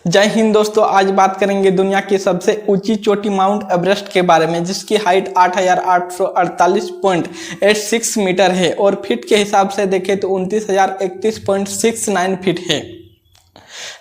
जय हिंद दोस्तों, आज बात करेंगे दुनिया की सबसे ऊंची चोटी माउंट एवरेस्ट के बारे में, जिसकी हाइट 8,848.86 मीटर है और फीट के हिसाब से देखें तो 29,031.69 फीट है।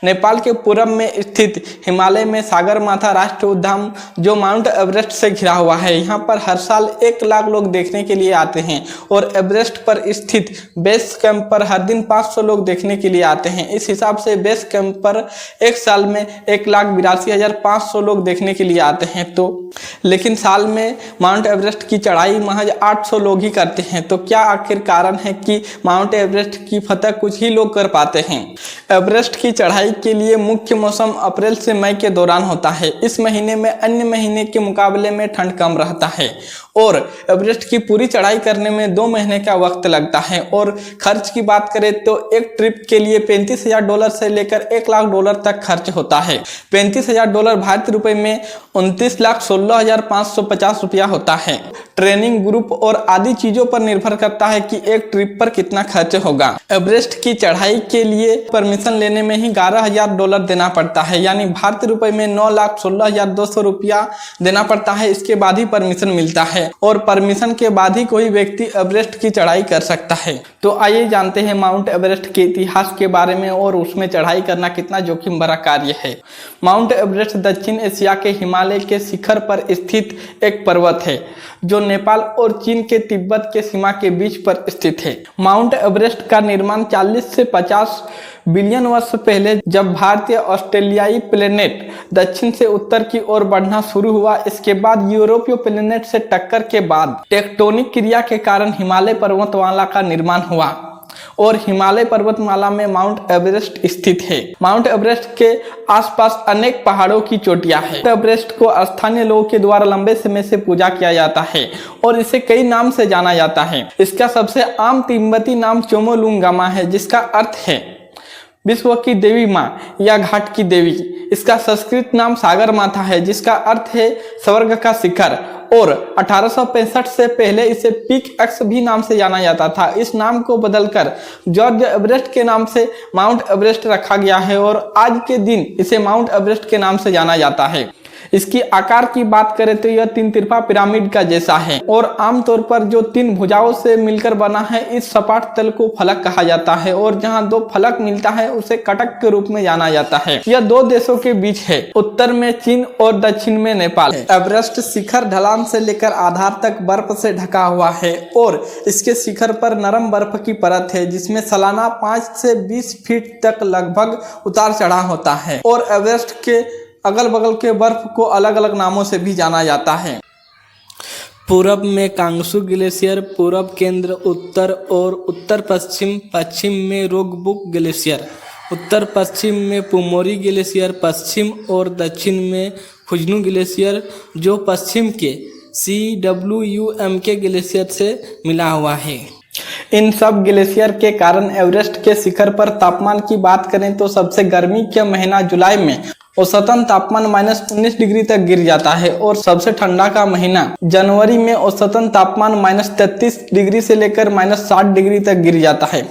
नेपाल के पूरब में स्थित हिमालय में सागरमाथा राष्ट्रीय उद्यान जो माउंट एवरेस्ट से घिरा हुआ है, यहाँ पर हर साल 1 लाख लोग देखने के लिए आते हैं और एवरेस्ट पर स्थित बेस कैंप पर हर दिन 500 लोग देखने के लिए आते हैं। इस हिसाब से बेस कैंप पर एक साल में 1,82,500 लोग देखने के लिए आते हैं। तो लेकिन साल में माउंट एवरेस्ट की चढ़ाई महज 800 लोग ही करते हैं। तो क्या आखिर कारण है कि माउंट एवरेस्ट की फतह कुछ ही लोग कर पाते हैं? एवरेस्ट की चढ़ाई के लिए मुख्य मौसम अप्रैल से मई के दौरान होता है। इस महीने में अन्य महीने के मुकाबले में ठंड कम रहता है और एवरेस्ट की पूरी चढ़ाई करने में 2 महीने का वक्त लगता है। और खर्च की बात करें तो एक ट्रिप के लिए $35,000 से लेकर $1,00,000 तक खर्च होता है। $35,000 भारतीय रुपए में 29,16,550 रुपया होता है। ट्रेनिंग, ग्रुप और आदि चीजों पर निर्भर करता है कि एक ट्रिप पर कितना खर्च होगा। एवरेस्ट की चढ़ाई के लिए परमिशन लेने में ही $11,000 देना पड़ता है, यानी भारतीय रुपए में 9,16,200 रुपया देना पड़ता है। इसके बाद ही परमिशन मिलता है और परमिशन के बाद ही कोई व्यक्ति एवरेस्ट की चढ़ाई कर सकता है। तो आइए जानते हैं माउंट एवरेस्ट के इतिहास के बारे में और उसमें चढ़ाई करना कितना जोखिम भरा कार्य है। माउंट एवरेस्ट दक्षिण एशिया के हिमालय के शिखर पर स्थित एक पर्वत है जो नेपाल और चीन के तिब्बत के सीमा के बीच पर स्थित है। माउंट एवरेस्ट का निर्माण 40 से 50 बिलियन वर्ष पहले, जब भारतीय ऑस्ट्रेलियाई प्लेनेट दक्षिण से उत्तर की ओर बढ़ना शुरू हुआ, इसके बाद यूरोपीय प्लेनेट से टक्कर के बाद टेक्टोनिक क्रिया के कारण हिमालय पर्वतमाला का निर्माण हुआ और हिमालय पर्वतमाला में माउंट एवरेस्ट स्थित है। माउंट एवरेस्ट के आसपास अनेक पहाड़ों की चोटियां हैं। एवरेस्ट को स्थानीय लोगों के द्वारा लंबे समय से पूजा किया जाता है और इसे कई नाम से जाना जाता है। इसका सबसे आम तिब्बती नाम चोमोलुंगामा है, जिसका अर्थ है विश्व की देवी माँ या घाट की देवी। इसका संस्कृत नाम सागर माथा है, जिसका अर्थ है स्वर्ग का शिखर। और 1865 से पहले इसे पीक एक्स भी नाम से जाना जाता था। इस नाम को बदलकर जॉर्ज एवरेस्ट के नाम से माउंट एवरेस्ट रखा गया है और आज के दिन इसे माउंट एवरेस्ट के नाम से जाना जाता है। इसकी आकार की बात करें तो यह 3 तिरपा पिरामिड का जैसा है और आमतौर पर जो 3 भुजाओं से मिलकर बना है, इस सपाट तल को फलक कहा जाता है और जहां 2 फलक मिलता है उसे कटक के रूप में जाना जाता है। यह 2 देशों के बीच है, उत्तर में चीन और दक्षिण में नेपाल है। एवरेस्ट शिखर ढलान से लेकर आधार तक बर्फ से ढका हुआ है और इसके शिखर पर नरम बर्फ की परत है, जिसमें सालाना 5 से 20 फीट तक लगभग उतार चढ़ाव होता है। और एवरेस्ट के अगल बगल के बर्फ को अलग अलग नामों से भी जाना जाता है। पूरब में कांगसू ग्लेशियर, पूरब केंद्र, उत्तर और उत्तर पश्चिम, पश्चिम में रोकबुक ग्लेशियर, उत्तर पश्चिम में पुमोरी ग्लेशियर, पश्चिम और दक्षिण में खुजनू ग्लेशियर जो पश्चिम के CWUMK ग्लेशियर से मिला हुआ है। इन सब ग्लेशियर के कारण एवरेस्ट के शिखर पर तापमान की बात करें तो सबसे गर्मी के महीना जुलाई में औसतन तापमान -19 डिग्री तक गिर जाता है और सबसे ठंडा का महीना जनवरी में औसतन तापमान -33 डिग्री से लेकर -60 डिग्री तक गिर जाता है।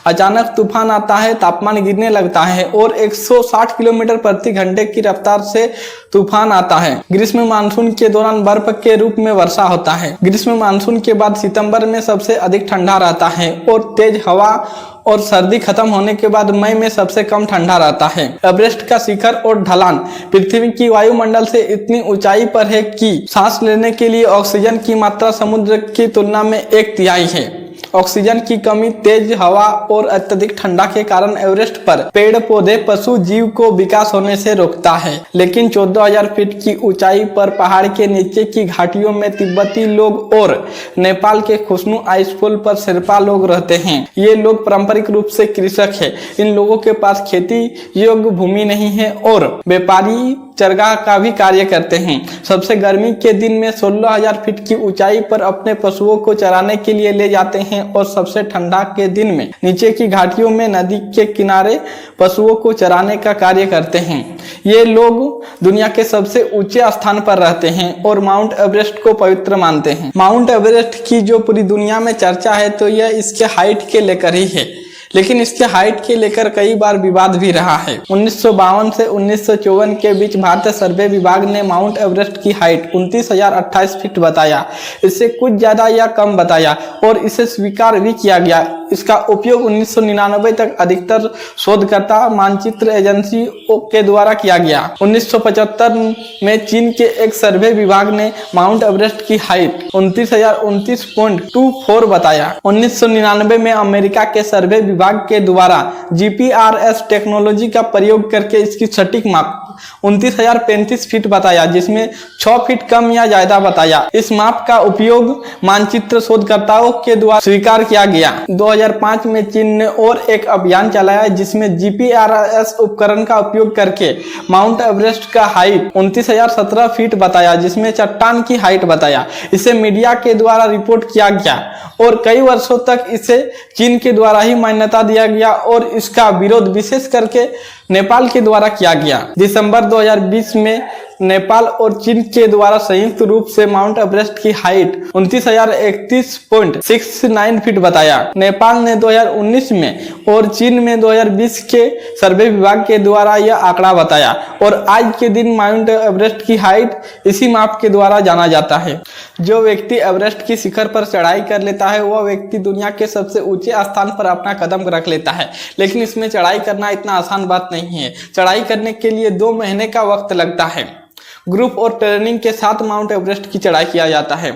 अचानक तूफान आता है, तापमान गिरने लगता है और 160 किलोमीटर प्रति घंटे की रफ्तार से तूफान आता है। ग्रीष्म मानसून के दौरान बर्फ के रूप में वर्षा होता है। ग्रीष्म मानसून के बाद सितंबर में सबसे अधिक ठंडा रहता है और तेज हवा और सर्दी खत्म होने के बाद मई में सबसे कम ठंडा रहता है। एवरेस्ट का शिखर और ढलान पृथ्वी की वायुमंडल से इतनी ऊंचाई पर है कि सांस लेने के लिए ऑक्सीजन की मात्रा समुद्र की तुलना में 1/3 है। ऑक्सीजन की कमी, तेज हवा और अत्यधिक ठंडा के कारण एवरेस्ट पर पेड़ पौधे, पशु जीव को विकास होने से रोकता है। लेकिन 14,000 फीट की ऊंचाई पर पहाड़ के नीचे की घाटियों में तिब्बती लोग और नेपाल के खुसनू आइसफॉल पर शेरपा लोग रहते हैं। ये लोग पारंपरिक रूप से कृषक है। इन लोगों के पास खेती योग्य भूमि नहीं है और व्यापारी चरगाह का भी कार्य करते हैं। सबसे गर्मी के दिन में 16,000 फीट की ऊंचाई पर अपने पशुओं को चराने के लिए ले जाते हैं और सबसे ठंडा के दिन में नीचे की घाटियों में नदी के किनारे पशुओं को चराने का कार्य करते हैं। ये लोग दुनिया के सबसे ऊंचे स्थान पर रहते हैं और माउंट एवरेस्ट को पवित्र मानते हैं। माउंट एवरेस्ट की जो पूरी दुनिया में चर्चा है तो यह इसके हाइट के लेकर ही है, लेकिन इसके हाइट के लेकर कई बार विवाद भी रहा है। 1952 से 1954 के बीच भारतीय सर्वे विभाग ने माउंट एवरेस्ट की हाइट 29,028 फीट बताया। इससे कुछ ज्यादा या कम बताया और इसे स्वीकार भी किया गया। इसका उपयोग 1999 तक अधिकतर शोधकर्ता मानचित्र एजेंसी के द्वारा किया गया। 1975 में चीन के एक सर्वे विभाग ने माउंट एवरेस्ट की हाइट 29,029.24 बताया। 1999 में अमेरिका के सर्वे विभाग के द्वारा जीपीआरएस टेक्नोलॉजी का प्रयोग करके इसकी सटीक माप 29,035 फीट बताया, जिसमें 6 फीट कम या ज्यादा बताया। इस माप का उपयोग मानचित्र शोधकर्ताओं के द्वारा स्वीकार किया गया। 2005 में चीन ने और एक अभियान चलाया जिसमें जीपीआरएस उपकरण का उपयोग करके माउंट एवरेस्ट का हाइट 29,017 फीट बताया, जिसमें चट्टान की हाइट बताया। इसे मीडिया के द्वारा रिपोर्ट किया गया और कई वर्षों तक इसे चीन के द्वारा ही मान्यता दिया गया और इसका विरोध विशेष करके नेपाल के द्वारा किया गया। दिसंबर 2020 में नेपाल और चीन के द्वारा संयुक्त रूप से माउंट एवरेस्ट की हाइट 29,031.69 फीट बताया। नेपाल ने 2019 में और चीन में 2020 के सर्वे विभाग के द्वारा यह आंकड़ा बताया और आज के दिन माउंट एवरेस्ट की हाइट इसी माप के द्वारा जाना जाता है। जो व्यक्ति एवरेस्ट की शिखर पर चढ़ाई कर लेता है वह व्यक्ति दुनिया के सबसे ऊंचे स्थान पर अपना कदम रख लेता है। लेकिन इसमें चढ़ाई करना इतना आसान बात नहीं है। चढ़ाई करने के लिए 2 महीने का वक्त लगता है। ग्रुप और ट्रेनिंग के साथ माउंट एवरेस्ट की चढ़ाई किया जाता है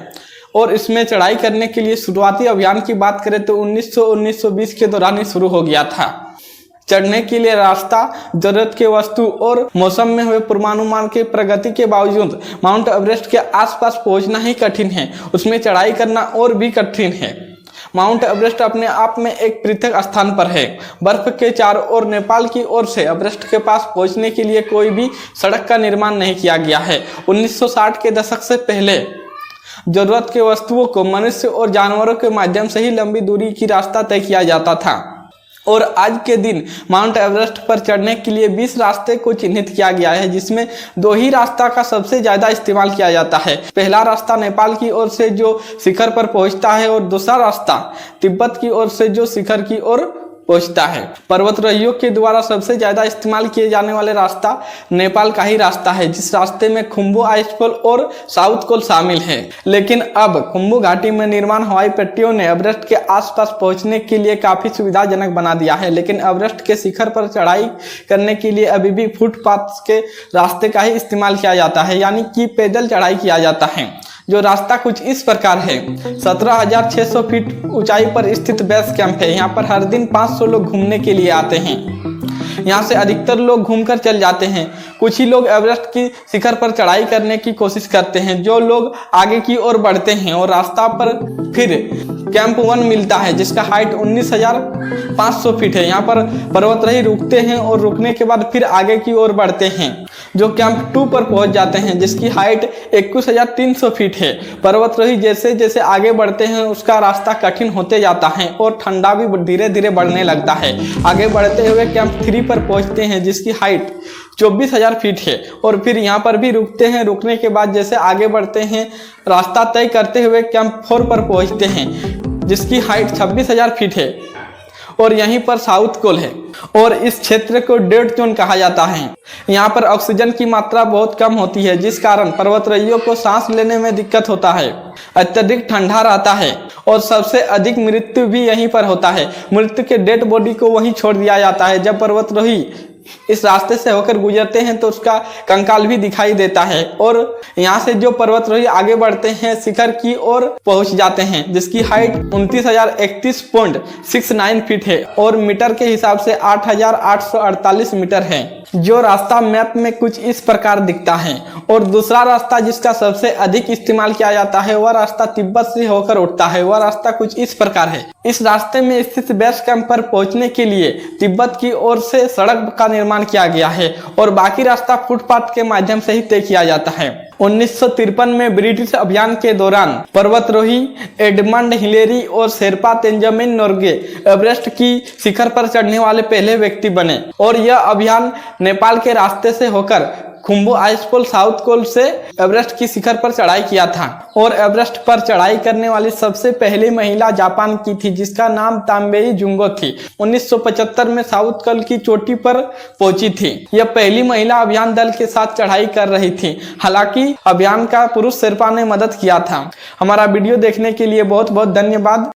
और इसमें चढ़ाई करने के लिए शुरुआती अभियान की बात करें तो 1920 के दौरान ही शुरू हो गया था। चढ़ने के लिए रास्ता, जरूरत के वस्तु और मौसम में हुए पूर्वानुमान की प्रगति के बावजूद माउंट एवरेस्ट के आसपास पहुंचना ही कठिन है, उसमें चढ़ाई करना और भी कठिन है। माउंट एवरेस्ट अपने आप में एक पृथक स्थान पर है। बर्फ के चारों ओर नेपाल की ओर से एवरेस्ट के पास पहुंचने के लिए कोई भी सड़क का निर्माण नहीं किया गया है। 1960 के दशक से पहले जरूरत के वस्तुओं को मनुष्य और जानवरों के माध्यम से ही लंबी दूरी की रास्ता तय किया जाता था और आज के दिन माउंट एवरेस्ट पर चढ़ने के लिए 20 रास्ते को चिन्हित किया गया है, जिसमें 2 ही रास्ता का सबसे ज्यादा इस्तेमाल किया जाता है। पहला रास्ता नेपाल की ओर से जो शिखर पर पहुंचता है और दूसरा रास्ता तिब्बत की ओर से जो शिखर की ओर पहुंचता है। पर्वतारोहियों के द्वारा सबसे ज्यादा इस्तेमाल किए जाने वाले रास्ता नेपाल का ही रास्ता है, जिस रास्ते में खुम्बू आइसफॉल और साउथ कोल शामिल है। लेकिन अब खुम्बू घाटी में निर्माण हवाई पट्टियों ने एवरेस्ट के आसपास पहुंचने के लिए काफी सुविधाजनक बना दिया है। लेकिन एवरेस्ट के शिखर पर चढ़ाई करने के लिए अभी भी फुटपाथ के रास्ते का ही इस्तेमाल किया जाता है, यानी कि पैदल चढ़ाई किया जाता है। जो रास्ता कुछ इस प्रकार है। 17,600 फीट ऊंचाई पर स्थित बेस कैंप है। यहाँ पर हर दिन 500 लोग घूमने के लिए आते हैं। यहाँ से अधिकतर लोग घूमकर चल जाते हैं। कुछ ही लोग एवरेस्ट की शिखर पर चढ़ाई करने की कोशिश करते हैं। जो लोग आगे की ओर बढ़ते हैं और रास्ता पर फिर कैंप 1 मिलता है, जिसका हाइट 19,500 फीट है। यहाँ पर पर्वतारोही रुकते हैं और रुकने के बाद फिर आगे की ओर बढ़ते हैं, जो कैंप 2 पर पहुंच जाते हैं, जिसकी हाइट 21,300 फीट है। पर्वतारोही जैसे जैसे आगे बढ़ते हैं उसका रास्ता कठिन होते जाता है और ठंडा भी धीरे धीरे बढ़ने लगता है। आगे बढ़ते हुए कैंप 3 पर पहुंचते हैं, जिसकी हाइट 24,000 फीट है और फिर यहाँ पर भी रुकते हैं। रुकने के बाद जैसे आगे बढ़ते हैं रास्ता तय करते हुए कैंप 4 पर पहुंचते हैं, जिसकी हाइट 26,000 फीट है और यहीं पर साउथ कोल है और इस क्षेत्र को डेड जोन कहा जाता है। यहाँ पर ऑक्सीजन की मात्रा बहुत कम होती है, जिस कारण पर्वतारोहियों को सांस लेने में दिक्कत होता है। अत्यधिक ठंडा रहता है और सबसे अधिक मृत्यु भी यहीं पर होता है। मृत्यु के डेड बॉडी को वहीं छोड़ दिया जाता है। जब पर्वतारोही इस रास्ते से होकर गुजरते हैं तो उसका कंकाल भी दिखाई देता है और यहाँ से जो पर्वतारोही आगे बढ़ते हैं शिखर की ओर पहुंच जाते हैं, जिसकी हाइट 29,031.69 फीट है और मीटर के हिसाब से 8,848 मीटर है। जो रास्ता मैप में कुछ इस प्रकार दिखता है और दूसरा रास्ता जिसका सबसे अधिक इस्तेमाल किया जाता है वह रास्ता तिब्बत से होकर उठता है। वह रास्ता कुछ इस प्रकार है। इस रास्ते में स्थित बेस कैंप पर पहुंचने के लिए तिब्बत की ओर से सड़क का निर्माण किया गया है और बाकी रास्ता फुटपाथ के माध्यम से ही तय किया जाता है। 1953 में ब्रिटिश अभियान के दौरान पर्वतारोही एडमंड हिलेरी और शेरपा तेंजमिन नोर्गे एवरेस्ट की शिखर पर चढ़ने वाले पहले व्यक्ति बने और यह अभियान नेपाल के रास्ते से होकर Khumbu ice pole south pole से एवरेस्ट की शिखर पर चढ़ाई किया था और एवरेस्ट पर चढ़ाई करने वाली सबसे पहली महिला जापान की थी, जिसका नाम ताम्बेई जुंगो थी। 1975 में साउथ पोल की चोटी पर पहुंची थी। यह पहली महिला अभियान दल के साथ चढ़ाई कर रही थी। हालांकि अभियान का पुरुष शेर्पा ने मदद किया था। हमारा वीडियो देखने के लिए बहुत बहुत धन्यवाद।